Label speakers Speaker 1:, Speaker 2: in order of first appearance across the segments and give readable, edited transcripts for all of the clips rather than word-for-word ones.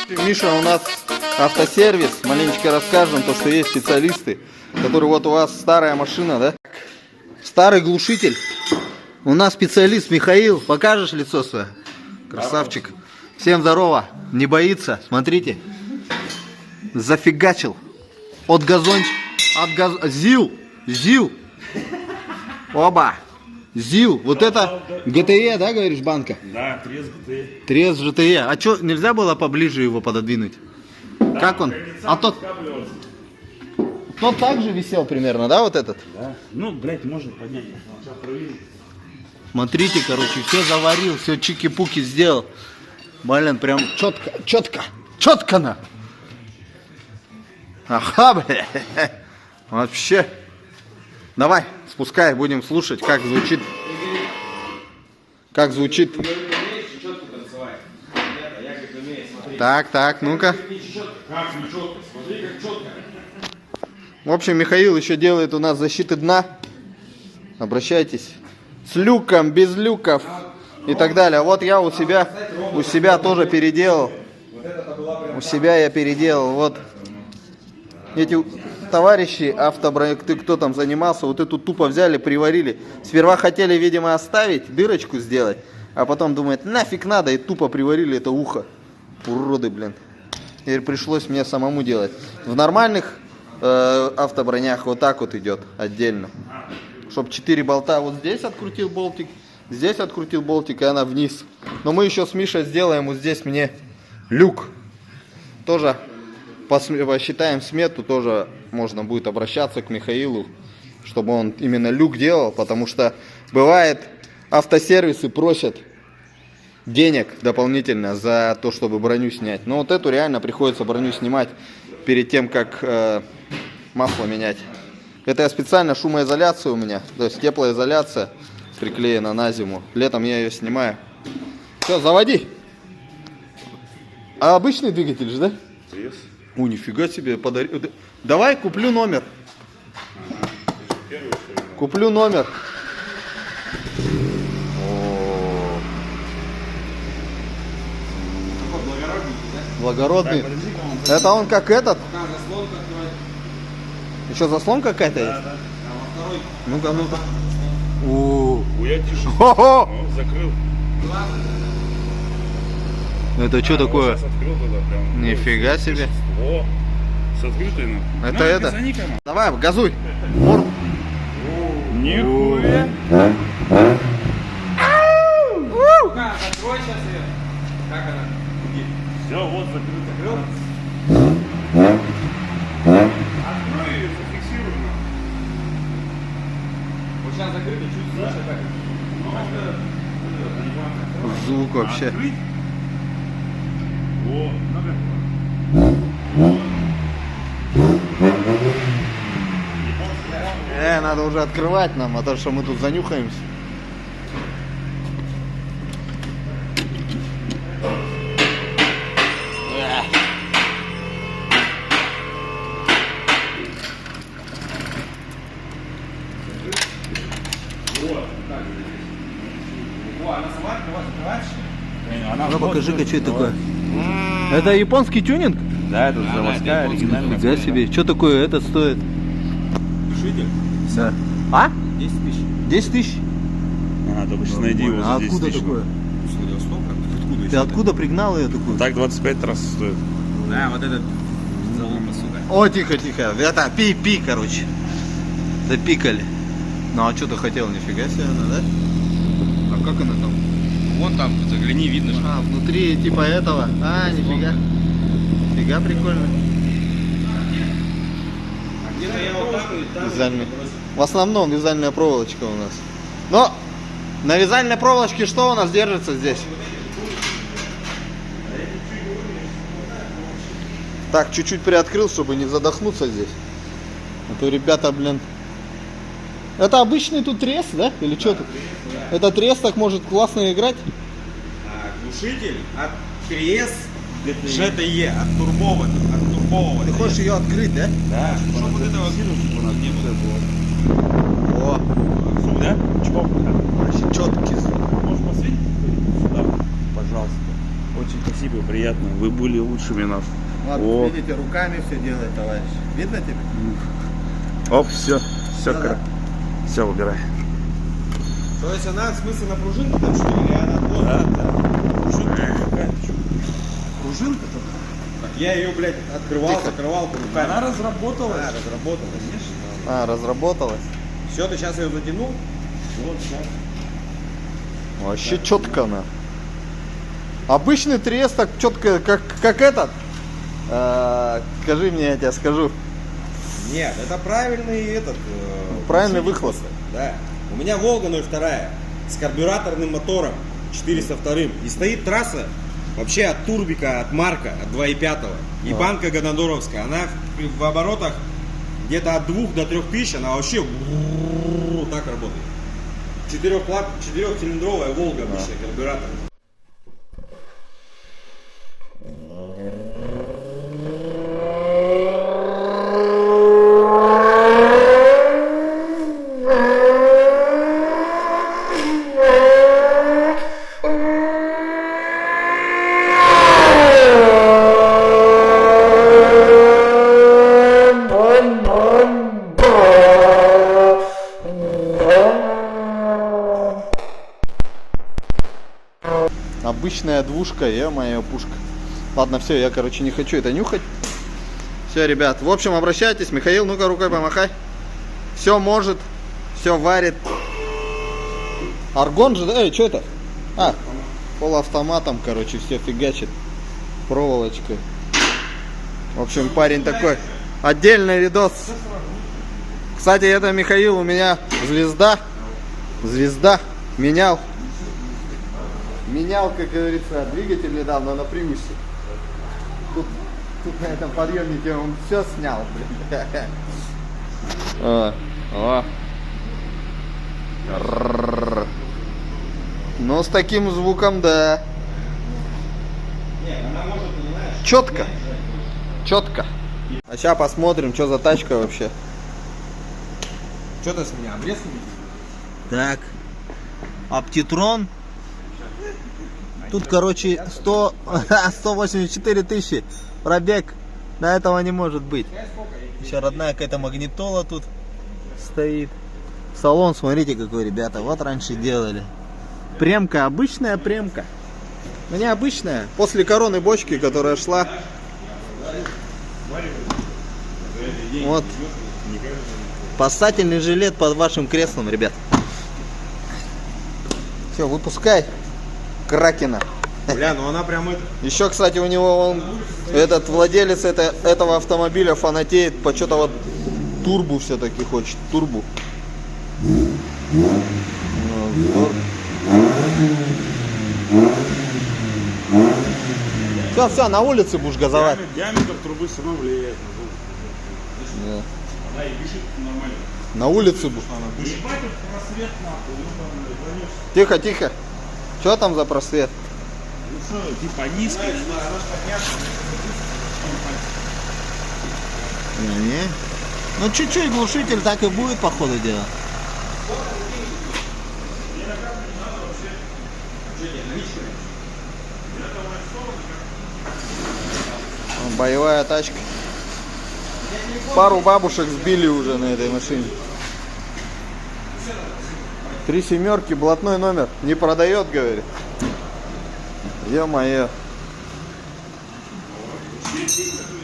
Speaker 1: Миша, у нас автосервис. Маленечко расскажем, то, что есть специалисты, которые вот у вас старая машина, да? Старый глушитель. У нас специалист Михаил. Покажешь лицо свое? Красавчик. Всем здорово. Не боится. Смотрите. Зафигачил. От газончика. ЗИЛ. Оба. ЗИЛ. Вот это ГТЕ, да, говоришь, банка?
Speaker 2: Да, трез ГТЕ.
Speaker 1: Трез ГТЕ. А что, нельзя было поближе его пододвинуть? Да, как он? А тот так же висел примерно, да, вот этот?
Speaker 2: Да. Ну, блядь, можно поднять. Сейчас проверим.
Speaker 1: Смотрите, короче, все заварил, все чики-пуки сделал. Блин, прям четко на. Ага, бля. Вообще. Давай, спускай, будем слушать, как звучит. Как звучит. Так, ну-ка. В общем, Михаил еще делает у нас защиты дна. Обращайтесь. С люком, без люков и так далее. Вот я у себя тоже переделал. У себя я переделал. Вот эти товарищи кто там занимался, вот эту тупо взяли, приварили. Сперва хотели, видимо, оставить, дырочку сделать, а потом думают, нафиг надо, и тупо приварили это ухо. Уроды, блин. Теперь пришлось мне самому делать. В нормальных автобронях вот так вот идет отдельно. Чтоб 4 болта вот здесь открутил болтик, здесь открутил болтик, и она вниз. Но мы еще с Мишей сделаем вот здесь мне люк. Тоже посчитаем смету, тоже можно будет обращаться к Михаилу, чтобы он именно люк делал, потому что бывает, автосервисы просят денег дополнительно за то, чтобы броню снять. Но вот эту реально приходится броню снимать перед тем, как масло менять. Это я специально, шумоизоляция у меня, то есть теплоизоляция приклеена на зиму. Летом я ее снимаю. Все, заводи. А обычный двигатель же, да?
Speaker 2: Yes.
Speaker 1: О, нифига себе, подари. Давай куплю номер. Куплю номер. О. Благородный. Это он как этот? Еще заслонка какая-то есть?
Speaker 2: Да.
Speaker 1: Ну-ка, ну-ка. О,
Speaker 2: Я тише.
Speaker 1: хо-хо!
Speaker 2: Закрыл.
Speaker 1: Это что такое?
Speaker 2: Открыл туда прям.
Speaker 1: Нифига себе.
Speaker 2: О, с открытой, ну.
Speaker 1: Это это. Давай, газуй.
Speaker 2: Нихуя.
Speaker 3: Открой сейчас ее. Как она?
Speaker 2: Все, вот закрыто. Открой ее, зафиксируй.
Speaker 3: Вот сейчас закрыто, чуть слышно так.
Speaker 1: Звук вообще.
Speaker 2: Открыть. О,
Speaker 1: Надо уже открывать нам, а то что мы тут занюхаемся.
Speaker 3: Она сама открывается?
Speaker 1: Ну покажи-ка, что это такое. Это японский тюнинг?
Speaker 2: Да, это заводская, оригинальная.
Speaker 1: Нифига себе. Что такое этот стоит?
Speaker 3: Житель.
Speaker 1: Да. А?
Speaker 3: 10 тысяч.
Speaker 1: 10 тысяч?
Speaker 2: А, только сейчас найди его
Speaker 1: А
Speaker 2: за 10
Speaker 1: откуда
Speaker 2: тысяч.
Speaker 1: такое?
Speaker 3: С Владивостока? Откуда?
Speaker 1: Ты откуда пригнал ее такую?
Speaker 2: Так 25 раз стоит.
Speaker 3: Да, вот этот залом, сука.
Speaker 1: О, тихо. Это пи, короче. Запикали. Ну а что ты хотел? Нифига себе она, да? А как она там?
Speaker 3: Вон там, загляни, видно же.
Speaker 1: А, внутри типа этого. А, нифига. Нифига прикольно.
Speaker 3: Где-то я вот так вот.
Speaker 1: Вязальный. В основном вязальная проволочка у нас. Но на вязальной проволочке что у нас держится здесь? Так, чуть-чуть приоткрыл, чтобы не задохнуться здесь. А то ребята, блин. Это обычный тут трес, да? Или что тут? Это трес так может классно играть?
Speaker 3: Глушитель от трес ЖТЕ, от турбового.
Speaker 1: Ты хочешь ее открыть, да?
Speaker 3: Да, чтобы вот этого не было.
Speaker 1: О,
Speaker 2: Звук, да? Чпок.
Speaker 1: вообще четкий звук.
Speaker 2: Можешь посветить? Сюда.
Speaker 1: Пожалуйста. Очень
Speaker 2: Спасибо, приятно. Вы были лучшими нас.
Speaker 1: Вот,
Speaker 2: О.
Speaker 1: видите, руками все делает, товарищ. Видно тебе?
Speaker 2: Оп, все, все,
Speaker 1: Да-да.
Speaker 2: все, убирай.
Speaker 3: То есть она, в смысле, на пружинку там что ли? Или она вот?
Speaker 2: Да.
Speaker 3: Пружинка какая-то. Пружинка-то? Так я ее, блядь, открывал, закрывал руками. Она разработалась. Да, разработалась. Конечно.
Speaker 1: А, разработалась.
Speaker 3: Все, ты сейчас ее затянул? Вот, сейчас.
Speaker 1: Вообще четко она. Обычный трес так четко, как этот. Скажи мне, я тебе скажу.
Speaker 3: Нет, это правильный этот.
Speaker 1: Правильный выхлоп.
Speaker 3: Да. У меня Волга 02 с карбюраторным мотором 402. И стоит трасса вообще от турбика, от Марка, от 2.5. И банка Гадандоровская. Она в оборотах где-то от 2 до 3 тысяч, она вообще так работает. 4-цилиндровая Волга обычная, карбюратор.
Speaker 1: Обычная двушка, моя пушка. Ладно, все, я, короче, не хочу это нюхать. Все, ребят, в общем, обращайтесь. Михаил, ну-ка рукой помахай. Все может, все варит. Аргон же, да? Что это? А, полуавтоматом, короче, все фигачит. Проволочкой. В общем, парень такой. Отдельный видос. Кстати, это Михаил у меня звезда. Звезда. Менял, как говорится, двигатель недавно на Приусе. Тут на этом подъемнике он все снял, блин. Ну, с таким звуком, да. Четко. Четко. А сейчас посмотрим, что за тачка вообще.
Speaker 3: Что-то с меня обрезками?
Speaker 1: Так. Аптитрон. Тут, короче, 184 тысячи. Пробег. Да, этого не может быть. Еще родная какая-то магнитола тут стоит. Салон, смотрите, какой, ребята. Вот раньше делали. Премка, обычная премка. Ну, не обычная. После короны бочки, которая шла. Вот. Спасательный жилет под вашим креслом, ребят. Все, выпускай Кракена.
Speaker 3: Бля, ну она прям это...
Speaker 1: Еще, кстати, у него этот владелец этого автомобиля фанатеет по что-то вот турбу все-таки хочет. Турбу. Все, на улице будешь газовать.
Speaker 2: Диаметр трубы все равно влияет на звук.
Speaker 1: Да.
Speaker 2: Она и дышит нормально.
Speaker 1: На улице будешь.
Speaker 2: Ебать, тут просвет нахуй, ну,
Speaker 1: Тихо, тихо. Что там за просвет?
Speaker 2: ну что, типа низкий.
Speaker 1: Не. Ну чуть-чуть глушитель так и будет, по ходу дела. Боевая тачка. Пару бабушек сбили уже на этой машине. 3 семерки, блатной номер. Не продает, говорит. Ё-моё.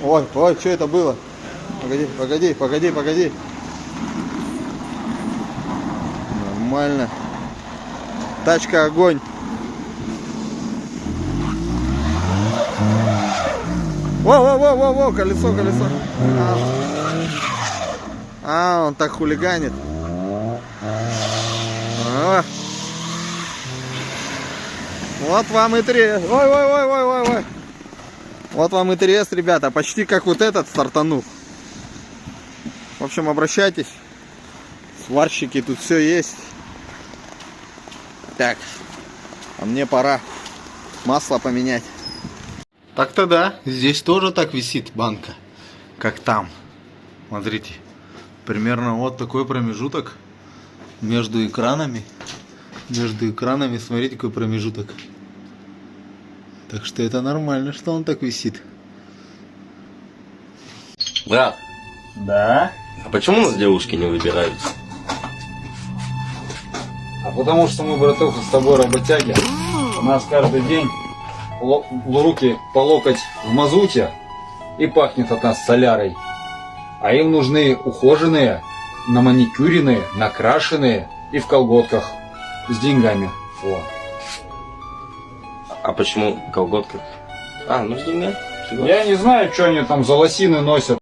Speaker 1: Ой, что это было? Погоди. Нормально. Тачка огонь. Во, колесо. Он так хулиганит. Вот вам и трес. Ой. Вот вам и трес, ребята. Почти как вот этот стартанул. В общем, обращайтесь. Сварщики, тут все есть. Так. А мне пора масло поменять. Так-то да. Здесь тоже так висит банка. Как там. Смотрите. Примерно вот такой промежуток между экранами. Смотрите, какой промежуток. Так что это нормально, что он так висит.
Speaker 4: Брат,
Speaker 2: Да?
Speaker 4: а почему у нас девушки не выбираются?
Speaker 5: А потому что мы, братуха, с тобой работяги. У нас каждый день руки по локоть в мазуте и пахнет от нас солярой. А им нужны ухоженные, наманикюренные, накрашенные и в колготках с деньгами. Во.
Speaker 4: А почему колготка? А, ну с деньгами.
Speaker 5: Я не знаю, что они там за лосины носят.